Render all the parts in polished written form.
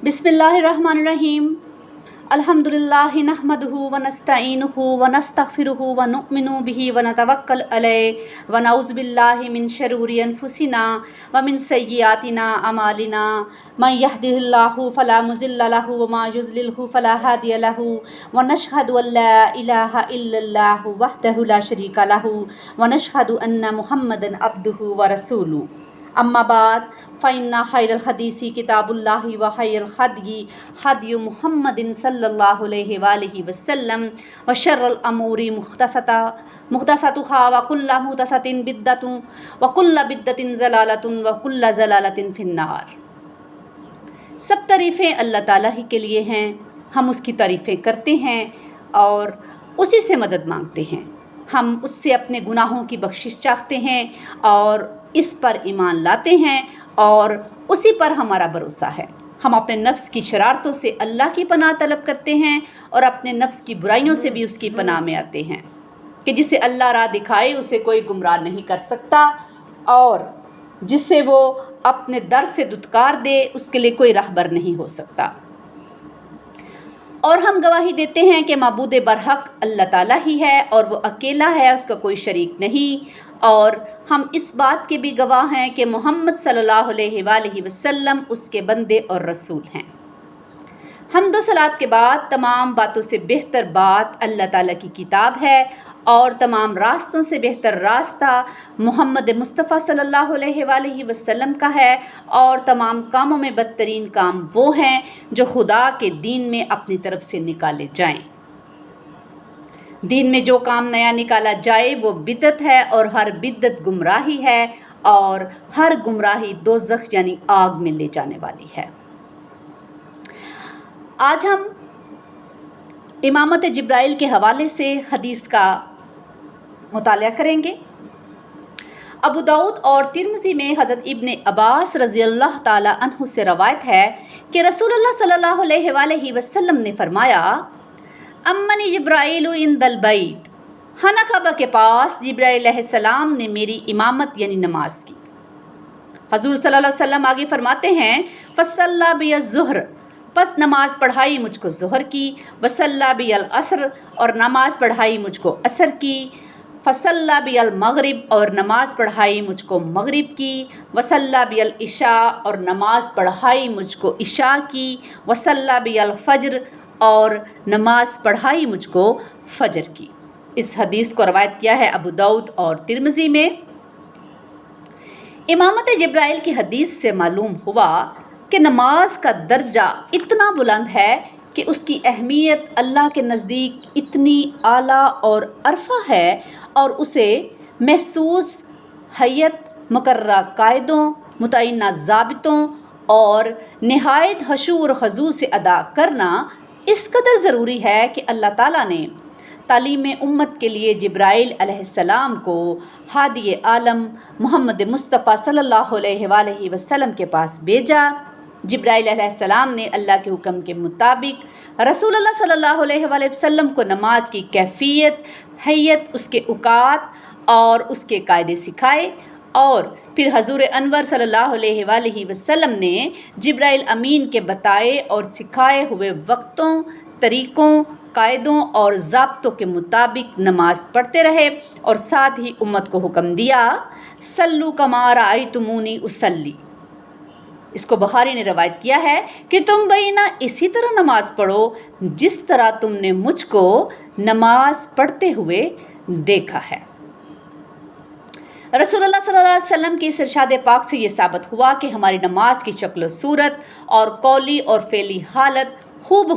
बिस्मिल्लाहिर्रहमानिर्रहीम। अल्हम्दुलिल्लाहि नहमदुहु व नस्तईनुहु व नस्तगफिरुहु व नु'मिनु बिही व नतवक्कल अलैहि व नऊज़ु बिल्लाहि मिन शरूरि अनफुसिना व मिन सय्यिआतिना अमालिना। मन यहदिहिल्लाहु फला मुज़िल्ल लहु व मा युज़लिलहु फला हादिय लहु व नशहदु अल्ला इलाहा इल्लल्लाहु वहदहु ला शरीका लहु व नशहदु अन्न मुहम्मदन अब्दुहु व रसूलुहु। अम्मा बाद फ़इन्ना खैरल हदीसी किताबुल्लाहि व खैरल हदयि हदयु मुहम्मदिन सल्लल्लाहु अलैहि वसल्लम व शर्रल अमूरि मुहदसतुहा व कुल्लु मुहदसतिन बिद्दतुन व कुल्लु बिद्दतिन ज़लालतुन व कुल्लु ज़लालतिन फिन्नार। सब तारीफ़ें अल्लाह ताला ही के लिए हैं। हम उसकी तारीफ़ें करते हैं और उसी से मदद मांगते हैं। हम उससे अपने गुनाहों की बख्शिश चाहते हैं और इस पर ईमान लाते हैं और उसी पर हमारा भरोसा है। हम अपने नफ्स की शरारतों से अल्लाह की पनाह तलब करते हैं और अपने नफ्स की बुराइयों से भी उसकी पनाह में आते हैं कि जिसे अल्लाह राह दिखाए उसे कोई गुमराह नहीं कर सकता और जिसे वो अपने दर से दुत्कार दे उसके लिए कोई रहबर नहीं हो सकता। और हम गवाही देते हैं कि माबूद बरहक अल्लाह ताला ही है और वो अकेला है, उसका कोई शरीक नहीं। और हम इस बात के भी गवाह हैं कि मोहम्मद सल्लल्लाहु अलैहि वसल्लम उसके बंदे और रसूल हैं। हम्द व सलात के बाद तमाम बातों से बेहतर बात अल्लाह ताला की किताब है और तमाम रास्तों से बेहतर रास्ता मोहम्मद मुस्तफ़ा सल्लल्लाहु अलैहि वसल्लम का है और तमाम कामों में बदतरीन काम वो हैं जो खुदा के दीन में अपनी तरफ से निकाले जाएं। दीन में जो काम नया निकाला जाए वो बिदअत है और हर बिदअत गुमराही है और हर गुमराही दोज़ख यानी आग में ले जाने वाली है। आज हम इमामत जिब्राइल के हवाले से हदीस का मुतालिया करेंगे। अबू दाऊद और तिर्मिज़ी में हज़रत इब्ने अब्बास रज़ियल्लाहु ताला अन्हु से रवायत है कि रसूलुल्लाह सल्लल्लाहु अलैहि वसल्लम ने फरमाया, अम्मनी जिब्राइल इंदल बैत, खाना काबा के पास जिब्राइल अलैहिस्सलाम ने मेरी इमामत यानी नमाज की। हजूर सल्लल्लाहु अलैहि वसल्लम आगे फरमाते हैं, फसल्ला बिया ज़ुहर, बस नमाज पढ़ाई मुझको ज़ुहर की, वसल्ला बियल असर और नमाज पढ़ाई मुझको असर की, फसल्ला बियल मगरिब और नमाज पढ़ाई मुझको मगरिब की, वसल्ला बियल इशा और नमाज पढ़ाई मुझको इशा की, वसल्ला बियल फ़ज्र और नमाज पढ़ाई मुझको फ़ज्र की। इस हदीस को रवायत किया है अबू दाऊद और तिर्मिज़ी में। इमामत जिब्राइल की हदीस से मालूम हुआ कि नमाज का दर्जा इतना बुलंद है कि उसकी अहमियत अल्लाह के नज़दीक इतनी आला और अरफा है और उसे महसूस हैयत मुकर्ररा कायदों मुतय्यना ज़ाबितों और नहायत हशूर ख़ज़ू से अदा करना इस कदर ज़रूरी है कि अल्लाह ताला ने तालीम उम्मत के लिए जिब्राइल अलैहिस्सलाम को हादी आलम मोहम्मद मुस्तफ़ा सल्लल्लाहु अलैहि वसल्लम के पास भेजा। जिब्राइल अलैहिस्सलाम ने अल्लाह के हुक्म के मुताबिक रसूलुल्लाह सल्लल्लाहु अलैहि वसल्लम को नमाज की कैफियत, हैयत, उसके औकात और उसके कायदे सिखाए और फिर हजूर अनवर सल्लल्लाहु अलैहि वसल्लम ने जिब्राइल अमीन के बताए और सिखाए हुए वक्तों, तरीक़ों, कायदों और ज़ाब्तों के मुताबिक नमाज पढ़ते रहे और साथ ही उम्मत को हुक्म दिया, सल्लू कमा रअयतुमूनी उसल्ली। इसको बुखारी ने रवायत किया है कि तुम भाई ना इसी तरह नमाज पढ़ो जिस तरह तुमने मुझको नमाज पढ़ते हुए देखा है। रसूलुल्लाह सल्लल्लाहु अलैहि वसल्लम के इस इरशाद पाक से ये साबित हुआ कि हमारी नमाज की शक्ल सूरत और कौली और फ़ेली हालत खूब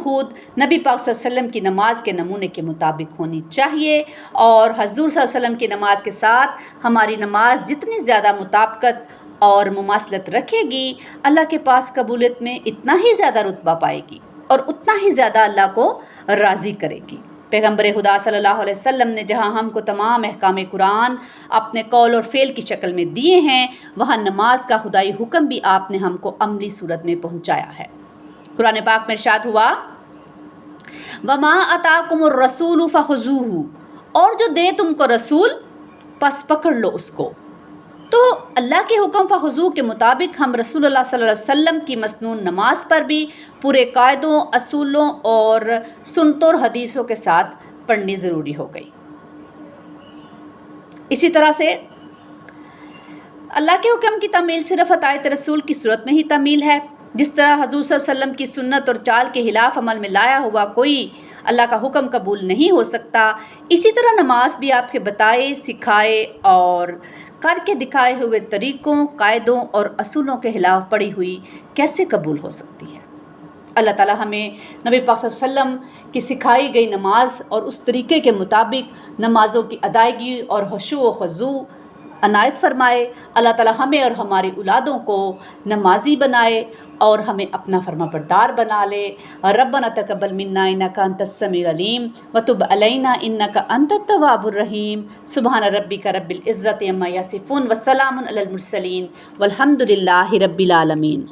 नबी पाक सल्लल्लाहु अलैहि वसल्लम की नमाज के नमूने के मुताबिक होनी चाहिए और हजूर सल्लल्लाहु अलैहि वसल्लम की नमाज के साथ हमारी नमाज जितनी ज़्यादा मुताबिकत और मुमासलत रखेगी अल्लाह के पास कबूलियत में इतना ही ज़्यादा रुतबा पाएगी और उतना ही ज़्यादा अल्लाह को राज़ी करेगी। पैगम्बर खुदा सल्लल्लाहु अलैहि वसल्लम ने जहाँ हमको तमाम अहकाम कुरान अपने कौल और फ़ेल की शक्ल में दिए हैं, वहाँ नमाज का खुदाई हुक्म भी आपने हमको अमली सूरत में पहुँचाया है। कुरान पाक में इरशाद हुआ, वमा अताकुमुर रसूलु फखुज़ूहु, और जो दे तुमको रसूल बस पकड़ लो उसको। تو اللہ کے حکم فخذو کے مطابق ہم رسول اللہ صلی اللہ علیہ وسلم کی مسنون نماز پر بھی پورے قاعدوں، اصولوں اور سنتوں اور حدیثوں کے ساتھ پڑھنی ضروری ہو گئی۔ اسی طرح سے اللہ کے حکم کی تعمیل صرف اطاعت رسول کی صورت میں ہی تعمیل ہے، جس طرح حضور صلی اللہ علیہ وسلم کی سنت اور چال کے خلاف عمل میں لایا ہوا کوئی اللہ کا حکم قبول نہیں ہو سکتا، اسی طرح نماز بھی آپ کے بتائے، سکھائے اور کر کے دکھائے ہوئے طریقوں، قاعدوں اور اصولوں کے خلاف پڑھی ہوئی کیسے قبول ہو سکتی ہے۔ اللہ تعالیٰ ہمیں نبی پاک صلی اللہ علیہ وسلم کی سکھائی گئی نماز اور اس طریقے کے مطابق نمازوں کی ادائیگی اور خشوع و خضوع عنایت فرمائے۔ اللہ تعالیٰ ہمیں اور ہماری اولادوں کو نمازی بنائے اور ہمیں اپنا فرما بردار بنا لے۔ ربنا تقبل منا انک انت السمیع العلیم وتب علینا انک انت التواب الرحیم۔ سبحان ربک رب العزۃ عما یصفون وسلام علی المرسلین والحمد للہ رب العالمین۔